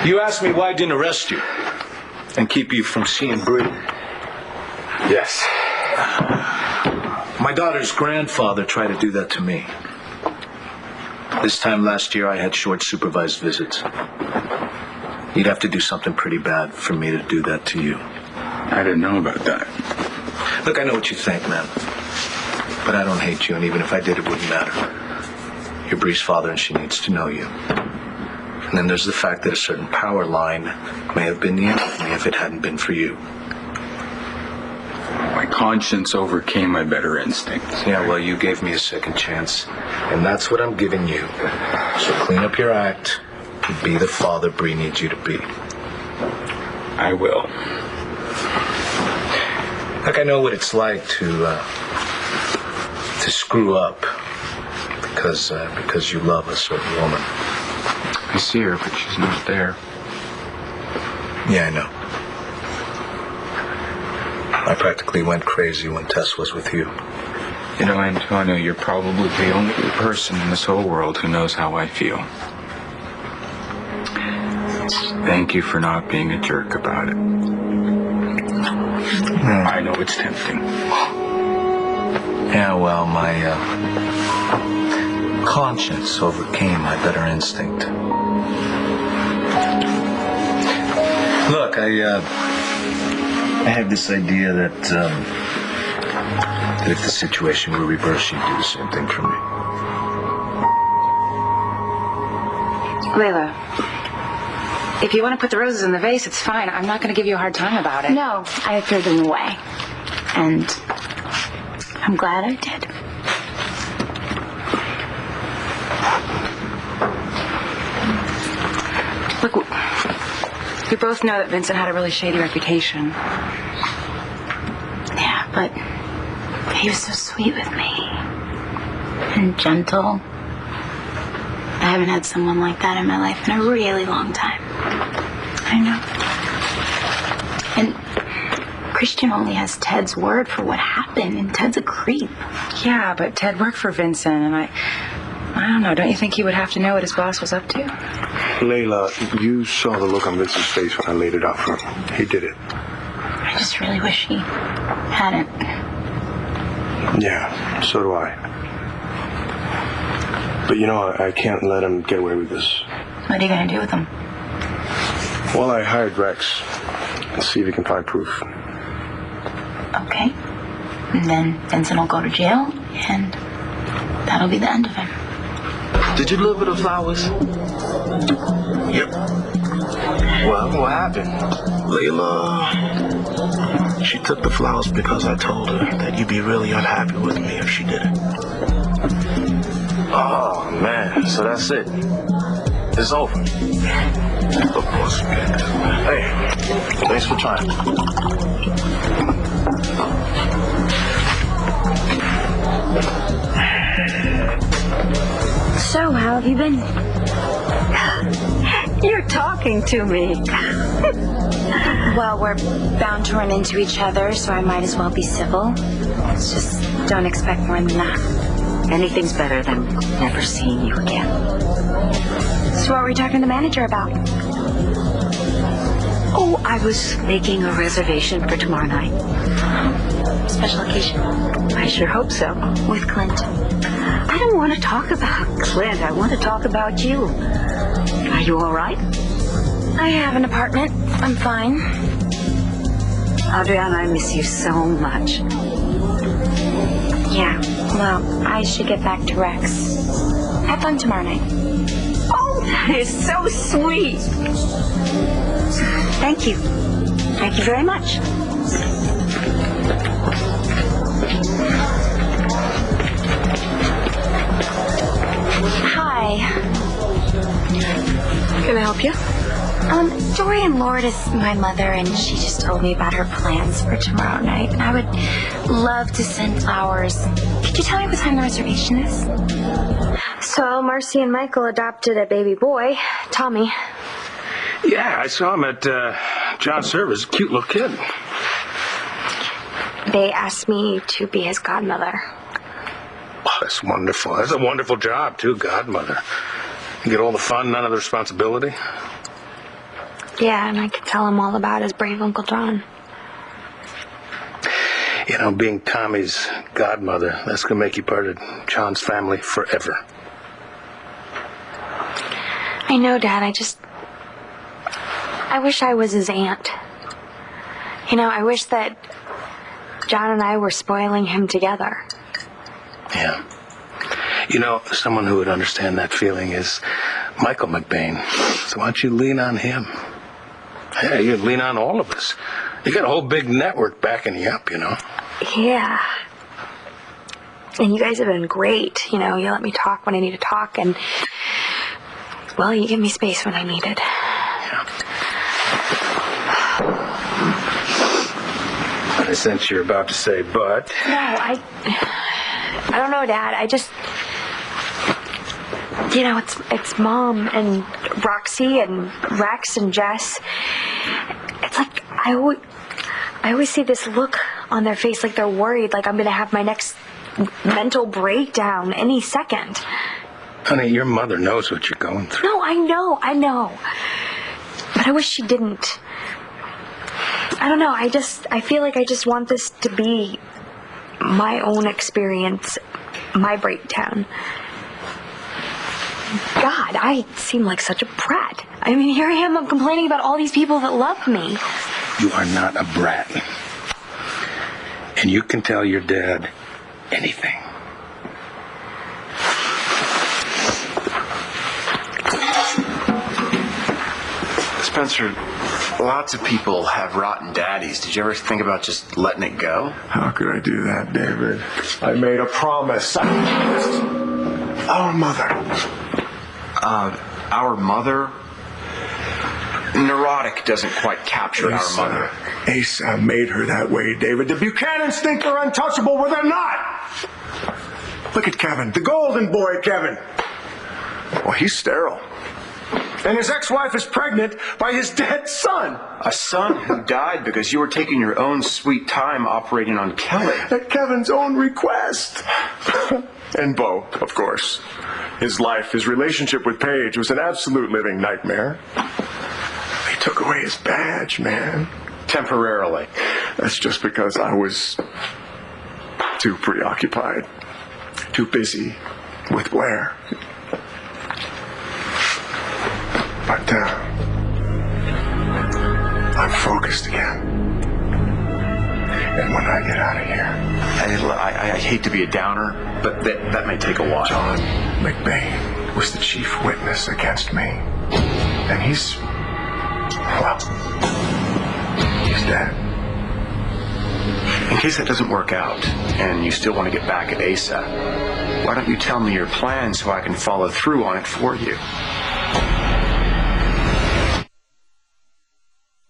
You asked me why I didn't arrest you and keep you from seeing Bree. Yes. My daughter's grandfather tried to do that to me. This time last year, I had short supervised visits. You'd have to do something pretty bad for me to do that to you. I didn't know about that. Look, I know what you think, man. But I don't hate you, and even if I did, it wouldn't matter. You're Bree's father, and she needs to know you. And then there's the fact that a certain power line may have been the end of me if it hadn't been for you. My conscience overcame my better instincts. Yeah, well, you gave me a second chance, and that's what I'm giving you. So clean up your act and be the father Bree needs you to be. I will. Like, I know what it's like to screw up because you love a certain woman. I see her, but she's not there. Yeah, I know. I practically went crazy when Tess was with you. You know, Antonio, you're probably the only person in this whole world who knows how I feel. Thank you for not being a jerk about it. I know it's tempting. Yeah, well, my conscience overcame my better instinct. Look, I had this idea that if the situation were reversed, you'd do the same thing for me. Layla, if you want to put the roses in the vase, it's fine. I'm not going to give you a hard time about it. No, I threw them away. And I'm glad I did. Look, we both know that Vincent had a really shady reputation. Yeah, but he was so sweet with me. And gentle. I haven't had someone like that in my life in a really long time. I know. And Christian only has Ted's word for what happened, and Ted's a creep. Yeah, but Ted worked for Vincent, and I don't know. Don't you think he would have to know what his boss was up to? Layla, you saw the look on Vincent's face when I laid it out for him. He did it. I just really wish he hadn't. Yeah, so do I. But you know, I can't let him get away with this. What are you going to do with him? Well, I hired Rex. Let's see if he can find proof. Okay. And then Vincent will go to jail, and that'll be the end of him. Did you deliver the flowers? Yep. Well, what happened? Layla, she took the flowers because I told her that you'd be really unhappy with me if she did it. Oh, man. So that's it. It's over. Of course. Hey, thanks for trying. So, how have you been? You're talking to me. Well, we're bound to run into each other, so I might as well be civil. Just don't expect more than that. Anything's better than never seeing you again. So what were you talking to the manager about? Oh, I was making a reservation for tomorrow night. Special occasion. I sure hope so. With Clint. I don't want to talk about Clint. I want to talk about you. Are you all right? I have an apartment. I'm fine. Adriana, I miss you so much. Yeah, well, I should get back to Rex. Have fun tomorrow night. Oh, that is so sweet. Thank you. Thank you very much. Hi. Can I help you? Dorian Lord is my mother, and she just told me about her plans for tomorrow night. And I would love to send flowers. Could you tell me what time the reservation is? So Marcy and Michael adopted a baby boy, Tommy. Yeah, I saw him at John's service. Cute little kid. They asked me to be his godmother. Oh, that's wonderful. That's a wonderful job, too, godmother. You get all the fun, none of the responsibility. Yeah, and I could tell him all about his brave Uncle John. You know, being Tommy's godmother, that's going to make you part of John's family forever. I know, Dad. I wish I was his aunt. You know, I wish that John and I were spoiling him together. Yeah. You know, someone who would understand that feeling is Michael McBain. So why don't you lean on him? Yeah, you lean on all of us. You got a whole big network backing you up, you know. Yeah. And you guys have been great. You know, you let me talk when I need to talk, and, well, you give me space when I need it. Yeah. I sense you're about to say, but... No, I don't know, Dad. You know, it's Mom and Roxy and Rex and Jess. It's like I always see this look on their face, like they're worried, like I'm going to have my next mental breakdown any second. Honey, your mother knows what you're going through. No, I know. But I wish she didn't. I don't know, I feel like I just want this to be my own experience, my breakdown. God, I seem like such a brat. I mean, here I am, I'm complaining about all these people that love me. You are not a brat. And you can tell your dad anything. Spencer, lots of people have rotten daddies. Did you ever think about just letting it go? How could I do that, David? I made a promise. Our mother. Our mother? Neurotic doesn't quite capture our mother. Asa made her that way, David. The Buchanans think they're untouchable, well, they're not. Look at Kevin, the golden boy, Kevin. Well, he's sterile. And his ex-wife is pregnant by his dead son. A son who died because you were taking your own sweet time operating on Kelly. At Kevin's own request. And Bo, of course. His life, his relationship with Paige was an absolute living nightmare. They took away his badge, man. Temporarily. That's just because I was too preoccupied, too busy with Blair. But I'm focused again. And when I get out of here... I hate to be a downer, but that may take a while. John McBain was the chief witness against me. And he's dead. In case that doesn't work out, and you still want to get back at Asa, why don't you tell me your plan so I can follow through on it for you?